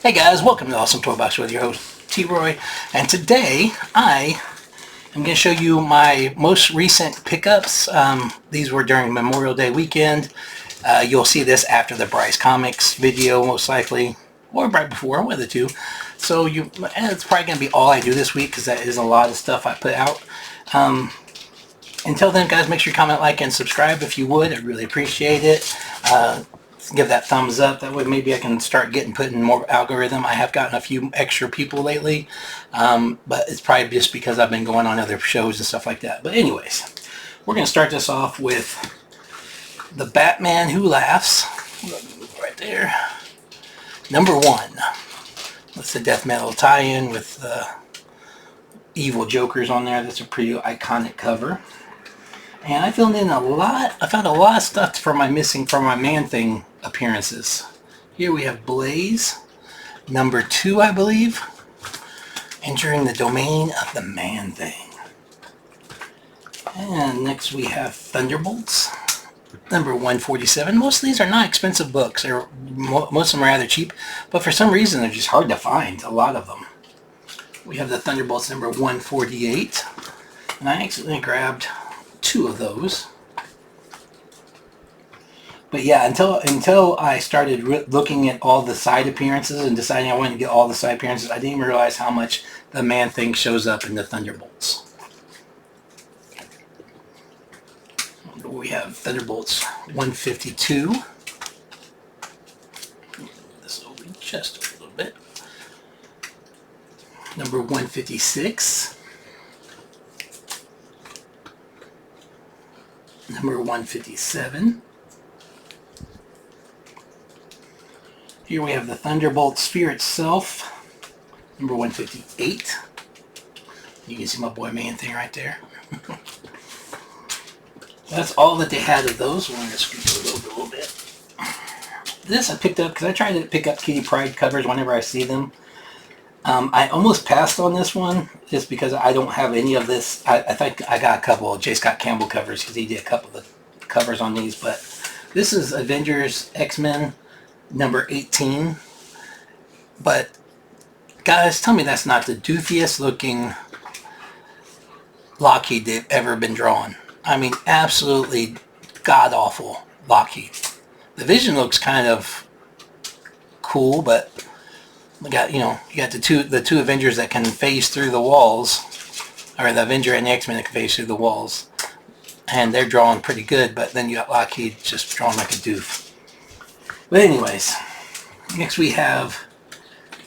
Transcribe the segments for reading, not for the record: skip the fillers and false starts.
Hey guys, welcome to Awesome Toy Box with your host T-Roy, and today I am going to show you my most recent pickups. These were during Memorial Day weekend. You'll see this after the Bryce Comics video most likely, or right before, one of the two. So it's probably going to be all I do this week because that is a lot of stuff I put out. Until then, guys, make sure you comment, like, and subscribe if you would. I'd really appreciate it. Give that thumbs up. That way maybe I can start putting more algorithm. I have gotten a few extra people lately, but it's probably just because I've been going on other shows and stuff like that. But anyways, we're going to start this off with the Batman Who Laughs. Right there. Number 1. That's the death metal tie-in with evil Jokers on there. That's a pretty iconic cover. And I found a lot of stuff for my Man-Thing appearances. Here we have Blaze, number 2, I believe, entering the domain of the Man-Thing. And next we have Thunderbolts, number 147. Most of these are not expensive books. Most of them are rather cheap, but for some reason they're just hard to find, a lot of them. We have the Thunderbolts number 148, and I accidentally grabbed 2 of those. But yeah, until I started looking at all the side appearances and deciding I wanted to get all the side appearances, I didn't even realize how much the Man-Thing shows up in the Thunderbolts. We have Thunderbolts 152. This over just a little bit. Number 156. Number 157. Here we have the Thunderbolt Sphere itself, number 158. You can see my boy Man-Thing right there. That's all that they had of those. We're going to scoot a little bit. This I picked up because I try to pick up Kitty Pryde covers whenever I see them. I almost passed on this one just because I don't have any of this. I think I got a couple of J. Scott Campbell covers because he did a couple of the covers on these. But this is Avengers X-Men number 18. But guys, tell me that's not the doofiest looking Lockheed they've ever been drawn. I mean, absolutely god-awful Lockheed. The Vision looks kind of cool, but you got the two Avengers that can phase through the walls, or the Avenger and the X-Men that can phase through the walls, and they're drawing pretty good. But then you got Lockheed just drawing like a doof. But anyways, next we have,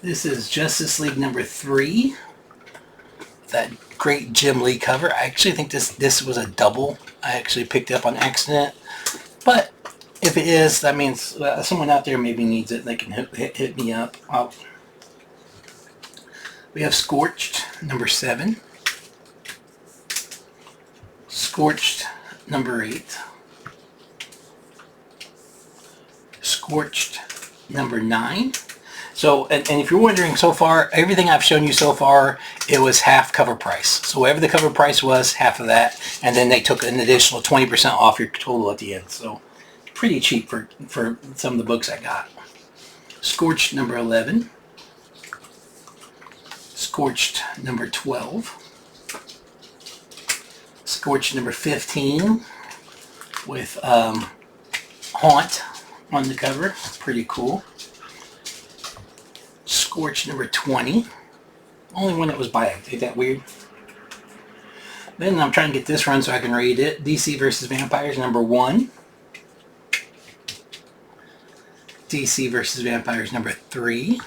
this is Justice League number 3. That great Jim Lee cover. I actually think this was a double. I actually picked it up on accident, but if it is, that means someone out there maybe needs it. They can hit me up. We have Scorched, number 7. Scorched, number 8. Scorched, number 9. So, and if you're wondering, so far, everything I've shown you so far, it was half cover price. So whatever the cover price was, half of that, and then they took an additional 20% off your total at the end. So pretty cheap for some of the books I got. Scorched, number 11. Scorched number 12. Scorched number 15 with Haunt on the cover. Pretty cool. Scorched number 20. Only one that was by. Ain't that weird? Then I'm trying to get this run so I can read it. DC vs. Vampires number 1. DC vs. Vampires number 3.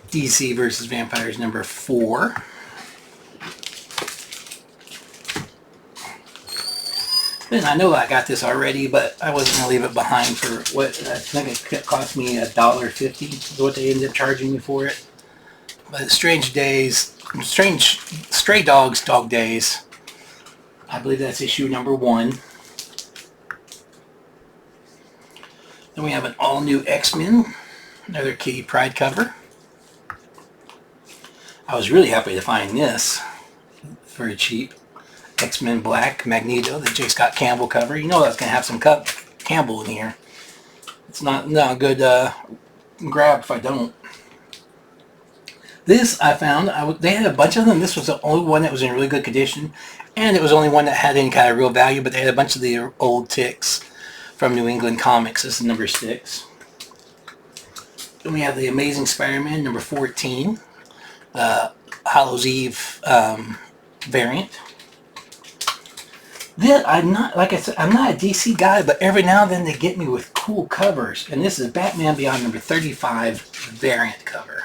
DC vs. Vampires number 4. Then I know I got this already, but I wasn't going to leave it behind for what I think it cost me $1.50 is what they ended up charging me for it. But Strange Stray Dogs Dog Days. I believe that's issue number 1. Then we have an all-new X-Men, another Kitty Pryde cover. I was really happy to find this very cheap. X-Men Black Magneto, the J. Scott Campbell cover. You know that's going to have some Campbell in here. It's not a good grab if I don't. This I found, they had a bunch of them. This was the only one that was in really good condition, and it was the only one that had any kind of real value, but they had a bunch of the old Ticks from New England Comics. This is number 6. Then we have the Amazing Spider-Man, number 14, the Hallows Eve variant. Then I'm not, like I said, I'm not a DC guy, but every now and then they get me with cool covers, and this is Batman Beyond number 35 variant cover.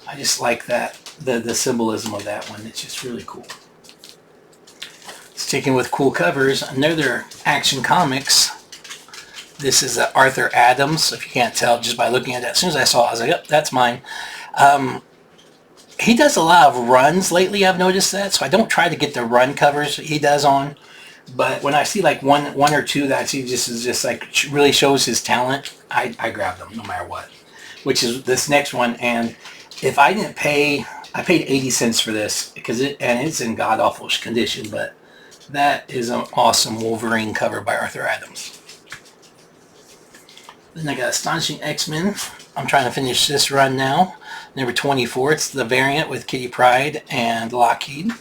I just like that, the symbolism of that one. It's just really cool. Sticking with cool covers, another Action Comics. This is Arthur Adams, if you can't tell just by looking at it. As soon as I saw it, I was like, yep, that's mine. He does a lot of runs lately, I've noticed that, so I don't try to get the run covers he does on. But when I see like one or two that I see just like really shows his talent, I grab them no matter what. Which is this next one, and if I didn't pay, I paid 80 cents for this because it's in god awful condition, but that is an awesome Wolverine cover by Arthur Adams. Then I got Astonishing X-Men. I'm trying to finish this run now. Number 24. It's the variant with Kitty Pryde and Lockheed.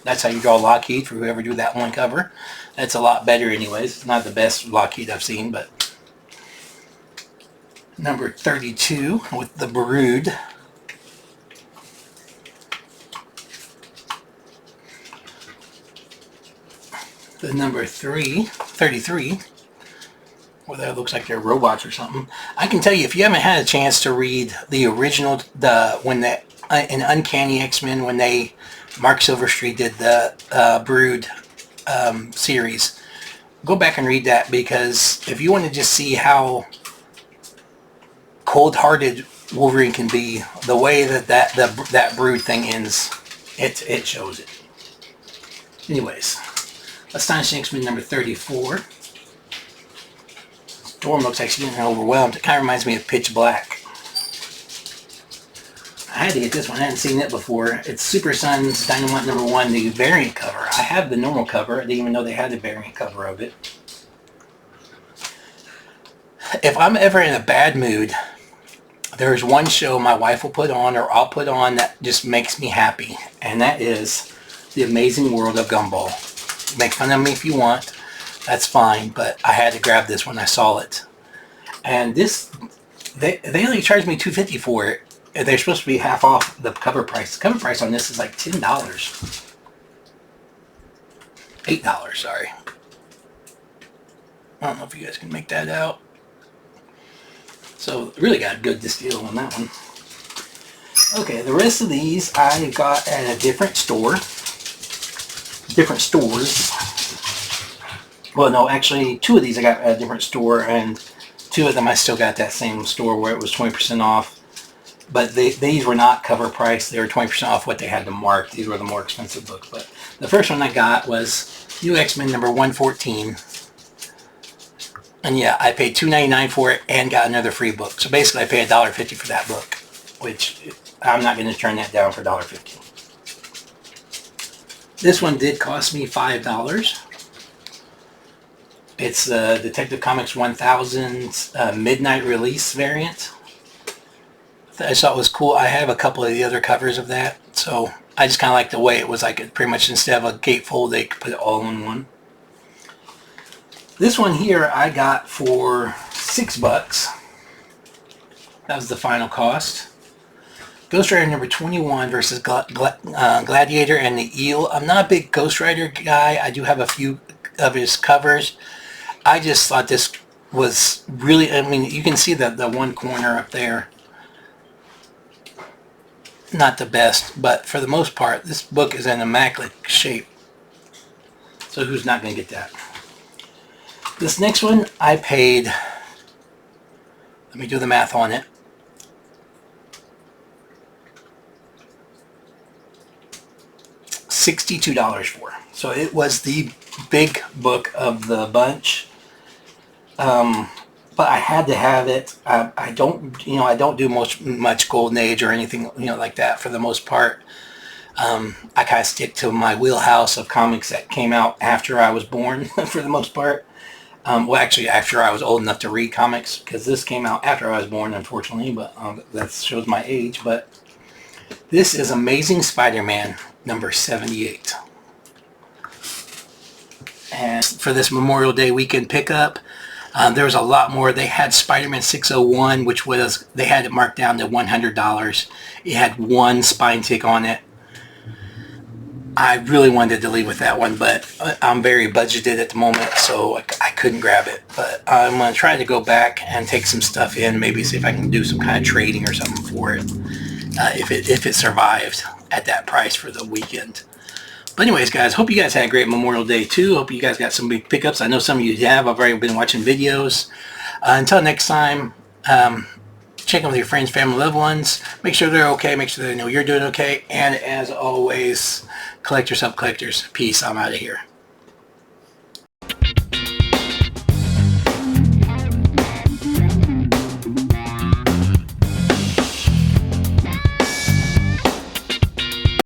That's how you draw Lockheed for whoever do that one cover. That's a lot better anyways. It's not the best Lockheed I've seen, but number 32 with the Brood. The number 33. Well, that looks like they're robots or something. I can tell you, if you haven't had a chance to read the original, in Uncanny X-Men, when Mark Silverstreet did the Brood series, go back and read that, because if you want to just see how cold-hearted Wolverine can be, the way that Brood thing ends, it shows it. Anyways, Astonishing X-Men number 34. Storm looks like she's getting overwhelmed. It kind of reminds me of Pitch Black. I had to get this one. I hadn't seen it before. It's Super Sons Dynamite number 1, the variant cover. I have the normal cover. I didn't even know they had a variant cover of it. If I'm ever in a bad mood, there's one show my wife will put on, or I'll put on, that just makes me happy, and that is The Amazing World of Gumball. Make fun of me if you want. That's fine, but I had to grab this when I saw it. And this, they only charged me $2.50 for it. They're supposed to be half off the cover price. The cover price on this is like $10. $8, sorry. I don't know if you guys can make that out. So, really got a good deal on that one. Okay, the rest of these I got at a different store. Different stores. Well, no, actually, 2 of these I got at a different store, and 2 of them I still got at that same store where it was 20% off. But these were not cover price. They were 20% off what they had to mark. These were the more expensive books. But the first one I got was New X-Men number 114. And yeah, I paid $2.99 for it and got another free book. So basically I paid $1.50 for that book, which I'm not going to turn that down for $1.50. This one did cost me $5. It's the Detective Comics 1000 Midnight Release variant. I just thought it was cool. I have a couple of the other covers of that, so I just kind of like the way it was, like pretty much instead of a gatefold, they could put it all in one. This one here I got for $6. That was the final cost. Ghost Rider number 21 versus Gladiator and the Eel. I'm not a big Ghost Rider guy. I do have a few of his covers. I just thought this was really, I mean, you can see the one corner up there. Not the best, but for the most part, this book is in immaculate shape. So who's not going to get that? This next one, I paid, let me do the math on it, $62 for. So it was the big book of the bunch. But I had to have it. I don't do much Golden Age or anything, like that for the most part. I kind of stick to my wheelhouse of comics that came out after I was born for the most part. Well, actually, after I was old enough to read comics, because this came out after I was born, unfortunately, but that shows my age. But this is Amazing Spider-Man number 78. And for this Memorial Day weekend pickup, there was a lot more. They had Spider-Man 601, which was, they had it marked down to $100. It had one spine tick on it. I really wanted to leave with that one, but I'm very budgeted at the moment, so I couldn't grab it. But I'm going to try to go back and take some stuff in, maybe see if I can do some kind of trading or something for it, if it survived at that price for the weekend. But anyways, guys, hope you guys had a great Memorial Day too. Hope you guys got some big pickups. I know some of you have. I've already been watching videos. Until next time, check in with your friends, family, loved ones. Make sure they're okay. Make sure they know you're doing okay. And as always, collect yourself, collectors. Peace. I'm out of here.